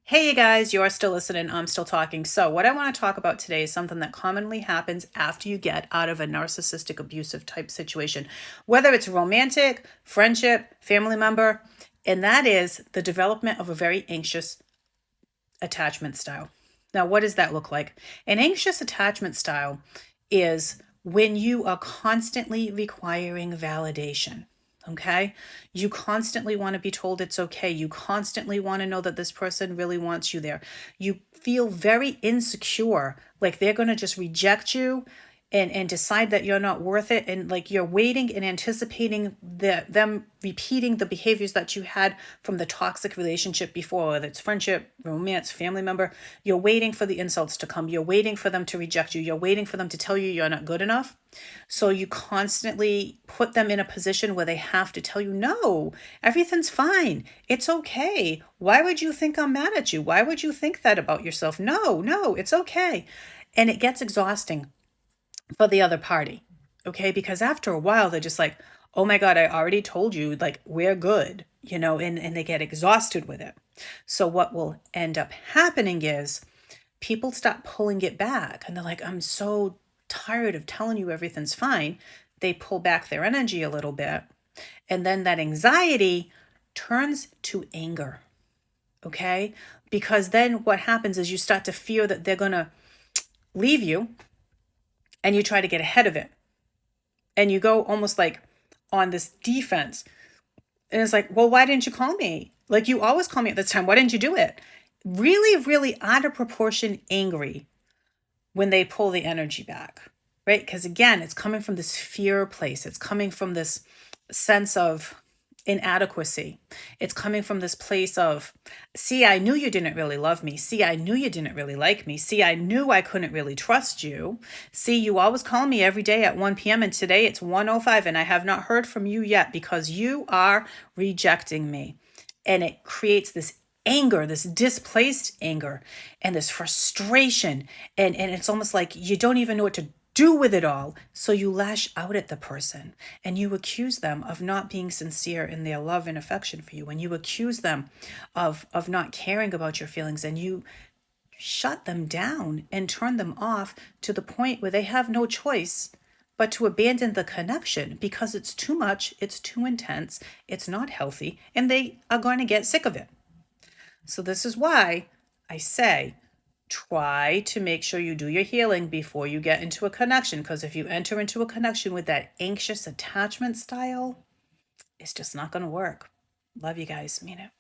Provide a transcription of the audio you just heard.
Hey, you guys, you're still listening. I'm still talking. So, what I want to talk about today is something that commonly happens after you get out of a narcissistic, abusive type situation, whether it's romantic, friendship, family member, and that is the development of a very anxious attachment style. Now, what does that look like? An anxious attachment style is when you are constantly requiring validation. Okay. You constantly want to be told it's okay. You constantly want to know that this person really wants you there. You feel very insecure, like they're going to just reject you and decide that you're not worth it, and like you're waiting and anticipating them repeating the behaviors that you had from the toxic relationship before, whether it's friendship, romance, family member. You're waiting for the insults to come. You're waiting for them to reject you. You're waiting for them to tell you you're not good enough. So you constantly put them in a position where they have to tell you, no, everything's fine, it's okay, why would you think I'm mad at you, why would you think that about yourself, no, it's okay. And it gets exhausting for the other party. Okay. Because after a while, they're just like, oh my God, I already told you, like, we're good, and they get exhausted with it. So what will end up happening is people stop pulling it back and they're like, I'm so tired of telling you everything's fine. They pull back their energy a little bit. And then that anxiety turns to anger. Okay. Because then what happens is you start to fear that they're going to leave you, and you try to get ahead of it, and you go almost like on this defense. And it's like, well, why didn't you call me? Like, you always call me at this time. Why didn't you do it? Really, really out of proportion angry when they pull the energy back, right? Because again, it's coming from this fear place. It's coming from this sense of inadequacy. It's coming from this place of, see, I knew you didn't really love me. See, I knew you didn't really like me. See, I knew I couldn't really trust you. See, you always call me every day at 1 p.m. and today it's 1:05 and I have not heard from you yet because you are rejecting me. And it creates this anger, this displaced anger, and this frustration. And it's almost like you don't even know what to do with it all. So you lash out at the person and you accuse them of not being sincere in their love and affection for you. And you accuse them of not caring about your feelings, and you shut them down and turn them off to the point where they have no choice but to abandon the connection because it's too much, it's too intense, it's not healthy, and they are going to get sick of it. So, this is why I say try to make sure you do your healing before you get into a connection. Because if you enter into a connection with that anxious attachment style, it's just not going to work. Love you guys. Mean it.